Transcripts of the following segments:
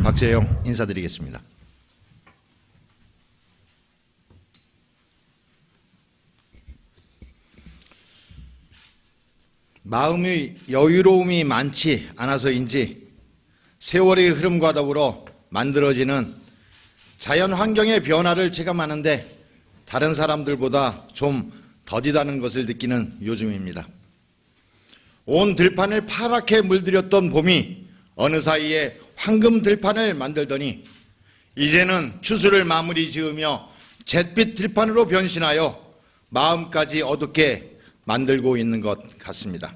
박재영 인사드리겠습니다. 마음의 여유로움이 많지 않아서인지 세월의 흐름과 더불어 만들어지는 자연 환경의 변화를 체감하는데 다른 사람들보다 좀 더디다는 것을 느끼는 요즘입니다. 온 들판을 파랗게 물들였던 봄이 어느 사이에 황금 들판을 만들더니 이제는 추수를 마무리 지으며 잿빛 들판으로 변신하여 마음까지 어둡게 만들고 있는 것 같습니다.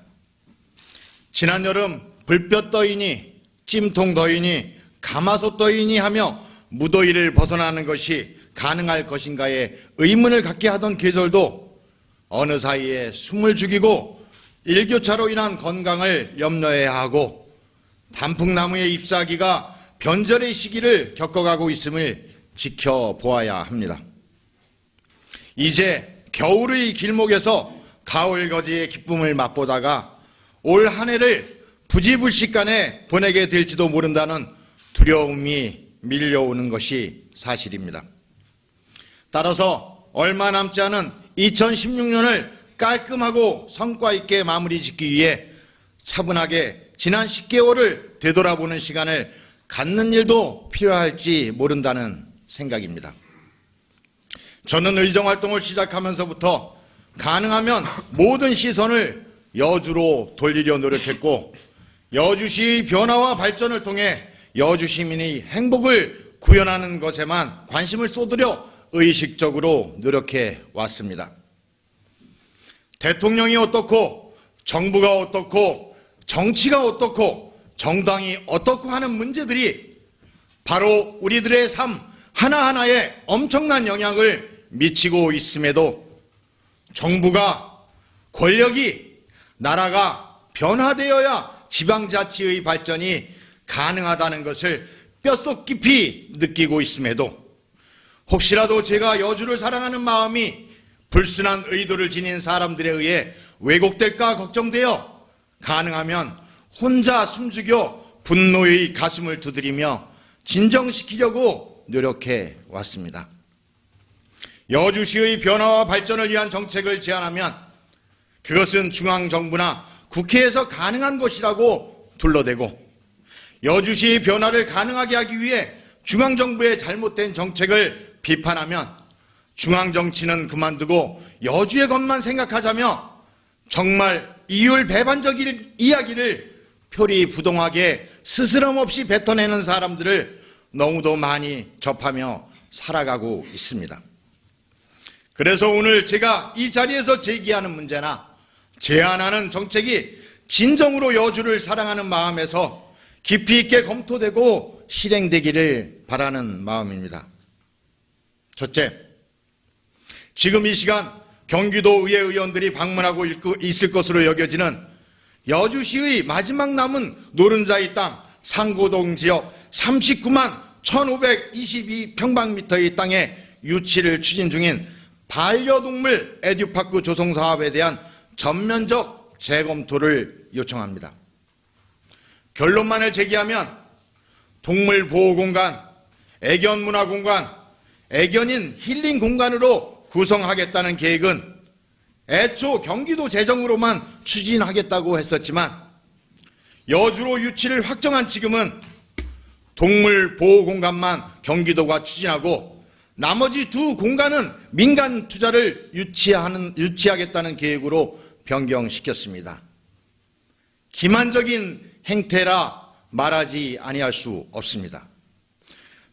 지난 여름 불볕 더위니 찜통 더위니 가마솥 더위니 하며 무더위를 벗어나는 것이 가능할 것인가에 의문을 갖게 하던 계절도 어느 사이에 숨을 죽이고 일교차로 인한 건강을 염려해야 하고 단풍나무의 잎사귀가 변절의 시기를 겪어가고 있음을 지켜보아야 합니다. 이제 겨울의 길목에서 가을 거지의 기쁨을 맛보다가 올 한 해를 부지불식간에 보내게 될지도 모른다는 두려움이 밀려오는 것이 사실입니다. 따라서 얼마 남지 않은 2016년을 깔끔하고 성과 있게 마무리 짓기 위해 차분하게 지난 10개월을 되돌아보는 시간을 갖는 일도 필요할지 모른다는 생각입니다. 저는 의정활동을 시작하면서부터 가능하면 모든 시선을 여주로 돌리려 노력했고 여주시의 변화와 발전을 통해 여주 시민의 행복을 구현하는 것에만 관심을 쏟으려 의식적으로 노력해 왔습니다. 대통령이 어떻고 정부가 어떻고 정치가 어떻고 정당이 어떻고 하는 문제들이 바로 우리들의 삶 하나하나에 엄청난 영향을 미치고 있음에도 정부가 권력이 나라가 변화되어야 지방자치의 발전이 가능하다는 것을 뼛속 깊이 느끼고 있음에도 혹시라도 제가 여주를 사랑하는 마음이 불순한 의도를 지닌 사람들에 의해 왜곡될까 걱정되어 가능하면 혼자 숨죽여 분노의 가슴을 두드리며 진정시키려고 노력해 왔습니다. 여주시의 변화와 발전을 위한 정책을 제안하면 그것은 중앙정부나 국회에서 가능한 것이라고 둘러대고 여주시의 변화를 가능하게 하기 위해 중앙정부의 잘못된 정책을 비판하면 중앙정치는 그만두고 여주의 것만 생각하자며 정말 이율배반적 이야기를 표리부동하게 스스럼 없이 뱉어내는 사람들을 너무도 많이 접하며 살아가고 있습니다. 그래서 오늘 제가 이 자리에서 제기하는 문제나 제안하는 정책이 진정으로 여주를 사랑하는 마음에서 깊이 있게 검토되고 실행되기를 바라는 마음입니다. 첫째, 지금 이 시간 경기도의회 의원들이 방문하고 있을 것으로 여겨지는 여주시의 마지막 남은 노른자의 땅 상고동 지역 39만 1522평방미터의 땅에 유치를 추진 중인 반려동물 에듀파크 조성 사업에 대한 전면적 재검토를 요청합니다. 결론만을 제기하면 동물보호공간, 애견문화공간, 애견인 힐링 공간으로 구성하겠다는 계획은 애초 경기도 재정으로만 추진하겠다고 했었지만 여주로 유치를 확정한 지금은 동물보호공간만 경기도가 추진하고 나머지 두 공간은 민간 투자를 유치하겠다는 계획으로 변경시켰습니다. 기만적인 행태라 말하지 아니할 수 없습니다.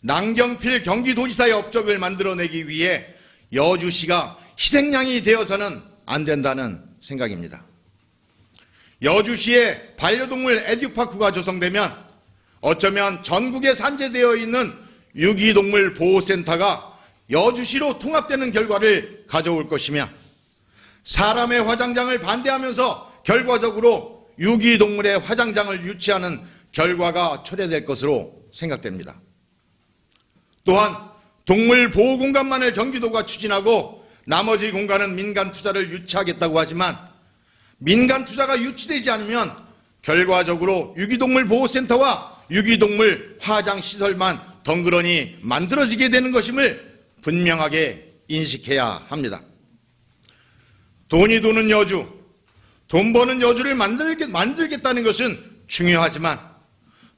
남경필 경기도지사의 업적을 만들어내기 위해 여주시가 희생양이 되어서는 안 된다는 생각입니다. 여주시에 반려동물 에듀파크가 조성되면 어쩌면 전국에 산재되어 있는 유기동물 보호센터가 여주시로 통합되는 결과를 가져올 것이며 사람의 화장장을 반대하면서 결과적으로 유기동물의 화장장을 유치하는 결과가 초래될 것으로 생각됩니다. 또한 동물보호공간만을 경기도가 추진하고 나머지 공간은 민간 투자를 유치하겠다고 하지만 민간 투자가 유치되지 않으면 결과적으로 유기동물 보호센터와 유기동물 화장시설만 덩그러니 만들어지게 되는 것임을 분명하게 인식해야 합니다. 돈이 도는 여주, 돈 버는 여주를 만들겠다는 것은 중요하지만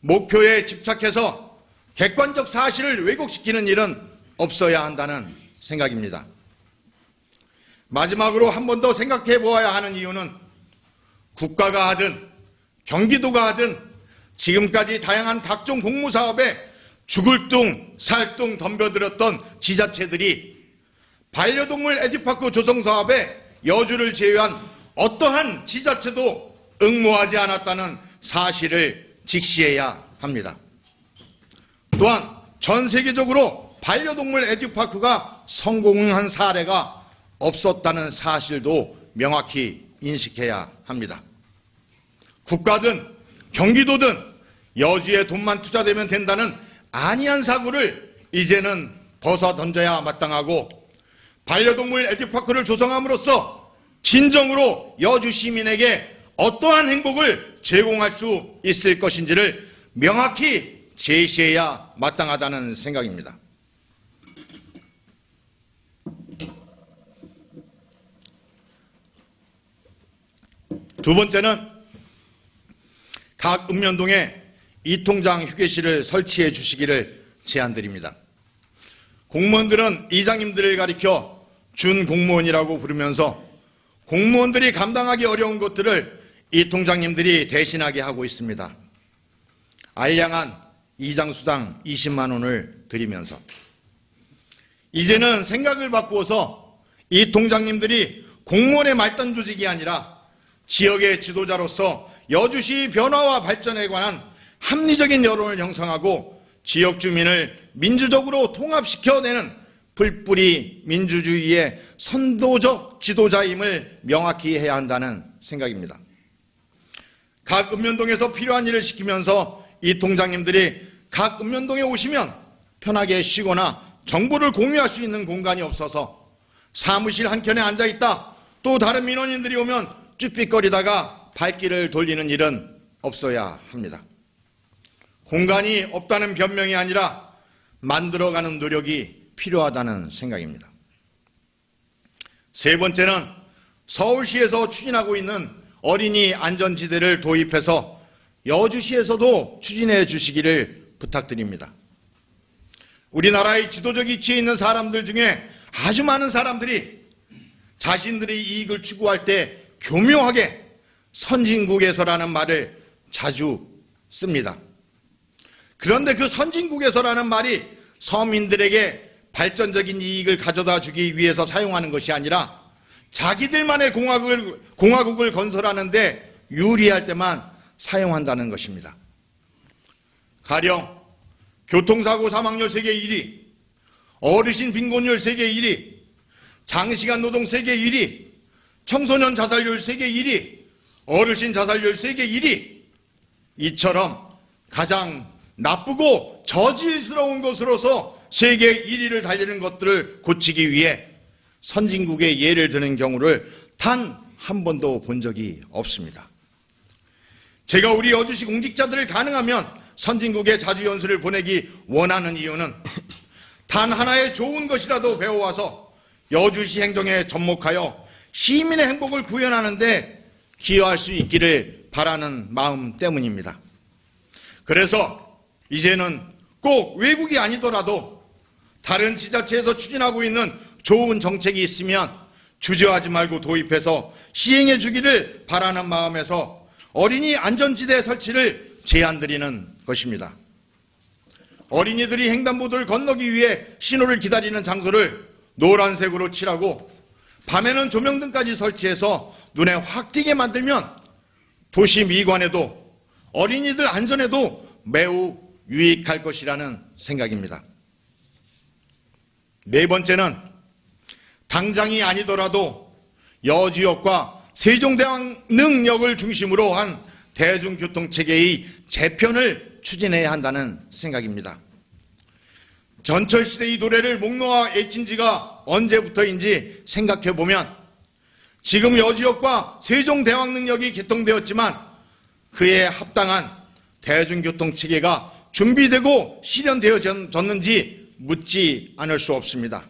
목표에 집착해서 객관적 사실을 왜곡시키는 일은 없어야 한다는 생각입니다. 마지막으로 한 번 더 생각해 보아야 하는 이유는 국가가 하든 경기도가 하든 지금까지 다양한 각종 공무사업에 죽을 둥 살 둥 덤벼들었던 지자체들이 반려동물 에듀파크 조성사업에 여주를 제외한 어떠한 지자체도 응모하지 않았다는 사실을 직시해야 합니다. 또한 전 세계적으로 반려동물 에듀파크가 성공한 사례가 없었다는 사실도 명확히 인식해야 합니다. 국가든 경기도든 여주에 돈만 투자되면 된다는 안이한 사고를 이제는 벗어던져야 마땅하고 반려동물 에듀파크를 조성함으로써 진정으로 여주 시민에게 어떠한 행복을 제공할 수 있을 것인지를 명확히 제시해야 마땅하다는 생각입니다. 두 번째는 각 읍면동에 이통장 휴게실을 설치해 주시기를 제안드립니다. 공무원들은 이장님들을 가리켜 준공무원이라고 부르면서 공무원들이 감당하기 어려운 것들을 이통장님들이 대신하게 하고 있습니다. 알량한 이장수당 20만 원을 드리면서 이제는 생각을 바꾸어서 이통장님들이 공무원의 말단 조직이 아니라 지역의 지도자로서 여주시 변화와 발전에 관한 합리적인 여론을 형성하고 지역 주민을 민주적으로 통합시켜내는 풀뿌리 민주주의의 선도적 지도자임을 명확히 해야 한다는 생각입니다. 각 읍면동에서 필요한 일을 시키면서 이 통장님들이 각 읍면동에 오시면 편하게 쉬거나 정보를 공유할 수 있는 공간이 없어서 사무실 한켠에 앉아있다 또 다른 민원인들이 오면 쭈삣거리다가 발길을 돌리는 일은 없어야 합니다. 공간이 없다는 변명이 아니라 만들어가는 노력이 필요하다는 생각입니다. 세 번째는 서울시에서 추진하고 있는 어린이 안전지대를 도입해서 여주시에서도 추진해 주시기를 부탁드립니다. 우리나라의 지도적 위치에 있는 사람들 중에 아주 많은 사람들이 자신들의 이익을 추구할 때 교묘하게 선진국에서라는 말을 자주 씁니다. 그런데 그 선진국에서라는 말이 서민들에게 발전적인 이익을 가져다 주기 위해서 사용하는 것이 아니라 자기들만의 공화국을 건설하는데 유리할 때만 사용한다는 것입니다. 가령 교통사고 사망률 세계 1위, 어르신 빈곤율 세계 1위, 장시간 노동 세계 1위, 청소년 자살률 세계 1위, 어르신 자살률 세계 1위, 이처럼 가장 나쁘고 저질스러운 것으로서 세계 1위를 달리는 것들을 고치기 위해 선진국의 예를 드는 경우를 단 한 번도 본 적이 없습니다. 제가 우리 여주시 공직자들을 가능하면 선진국에 자주 연수를 보내기 원하는 이유는 단 하나의 좋은 것이라도 배워와서 여주시 행정에 접목하여 시민의 행복을 구현하는 데 기여할 수 있기를 바라는 마음 때문입니다. 그래서 이제는 꼭 외국이 아니더라도 다른 지자체에서 추진하고 있는 좋은 정책이 있으면 주저하지 말고 도입해서 시행해 주기를 바라는 마음에서 어린이 안전지대 설치를 제안드리는 것입니다. 어린이들이 횡단보도를 건너기 위해 신호를 기다리는 장소를 노란색으로 칠하고 밤에는 조명등까지 설치해서 눈에 확 띄게 만들면 도시 미관에도 어린이들 안전에도 매우 유익할 것이라는 생각입니다. 네 번째는 당장이 아니더라도 여지역과 세종대왕릉역을 중심으로 한 대중교통체계의 재편을 추진해야 한다는 생각입니다. 전철시대의 노래를 목 놓아 애친 지가 언제부터인지 생각해보면 지금 여지역과 세종대왕릉역이 개통되었지만 그에 합당한 대중교통체계가 준비되고 실현되어졌는지 묻지 않을 수 없습니다.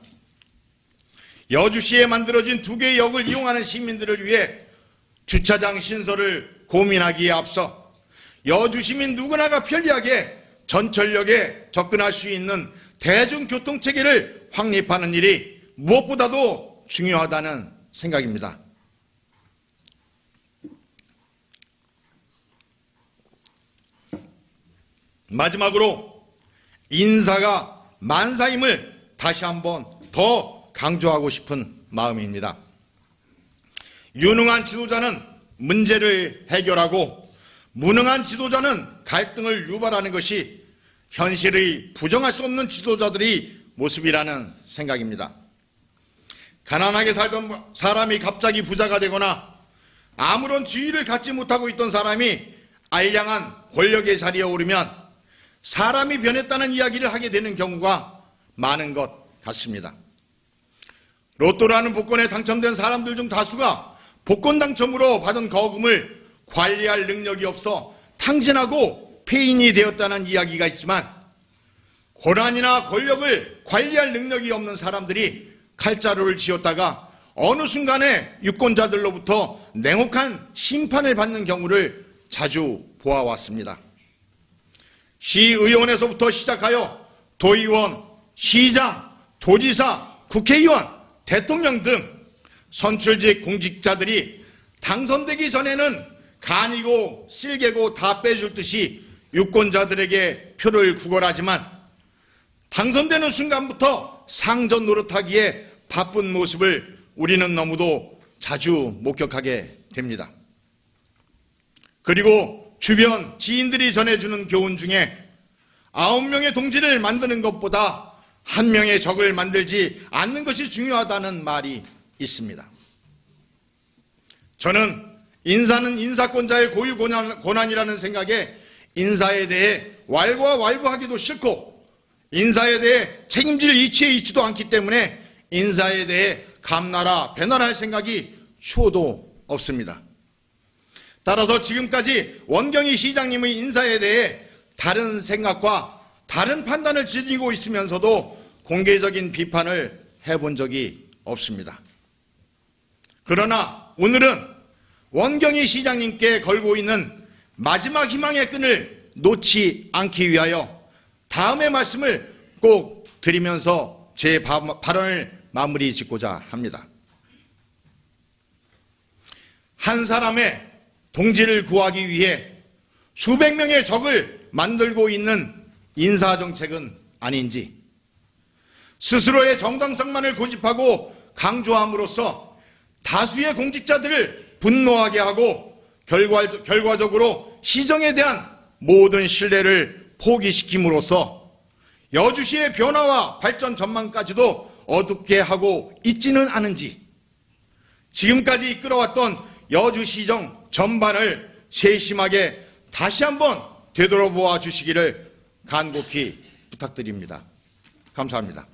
여주시에 만들어진 2개의 역을 이용하는 시민들을 위해 주차장 신설을 고민하기에 앞서 여주 시민 누구나가 편리하게 전철역에 접근할 수 있는 대중교통체계를 확립하는 일이 무엇보다도 중요하다는 생각입니다. 마지막으로 인사가 만사임을 다시 한번 더 강조하고 싶은 마음입니다. 유능한 지도자는 문제를 해결하고 무능한 지도자는 갈등을 유발하는 것이 현실의 부정할 수 없는 지도자들의 모습이라는 생각입니다. 가난하게 살던 사람이 갑자기 부자가 되거나 아무런 지위를 갖지 못하고 있던 사람이 알량한 권력의 자리에 오르면 사람이 변했다는 이야기를 하게 되는 경우가 많은 것 같습니다. 로또라는 복권에 당첨된 사람들 중 다수가 복권 당첨으로 받은 거금을 관리할 능력이 없어 탕진하고 폐인이 되었다는 이야기가 있지만, 권한이나 권력을 관리할 능력이 없는 사람들이 칼자루를 쥐었다가 어느 순간에 유권자들로부터 냉혹한 심판을 받는 경우를 자주 보아왔습니다. 시의원에서부터 시작하여 도의원, 시장, 도지사, 국회의원, 대통령 등 선출직 공직자들이 당선되기 전에는 간이고 쓸개고 다 빼줄 듯이 유권자들에게 표를 구걸하지만 당선되는 순간부터 상전 노릇하기에 바쁜 모습을 우리는 너무도 자주 목격하게 됩니다. 그리고 주변 지인들이 전해주는 교훈 중에 9명의 동지를 만드는 것보다 1명의 적을 만들지 않는 것이 중요하다는 말이 있습니다. 저는 인사는 인사권자의 고유 권한이라는 생각에 인사에 대해 왈가왈부하기도 싫고 인사에 대해 책임질 이치에 있지도 않기 때문에 인사에 대해 감나라 배나라 할 생각이 추호도 없습니다. 따라서 지금까지 원경희 시장님의 인사에 대해 다른 생각과 다른 판단을 지니고 있으면서도 공개적인 비판을 해본 적이 없습니다. 그러나 오늘은 원경희 시장님께 걸고 있는 마지막 희망의 끈을 놓지 않기 위하여 다음의 말씀을 꼭 드리면서 제 발언을 마무리 짓고자 합니다. 한 사람의 동지를 구하기 위해 수백 명의 적을 만들고 있는 인사정책은 아닌지, 스스로의 정당성만을 고집하고 강조함으로써 다수의 공직자들을 분노하게 하고 결과적으로 시정에 대한 모든 신뢰를 포기시킴으로써 여주시의 변화와 발전 전망까지도 어둡게 하고 있지는 않은지, 지금까지 이끌어왔던 여주시정 전반을 세심하게 다시 한번 되돌아보아 주시기를 간곡히 부탁드립니다. 감사합니다.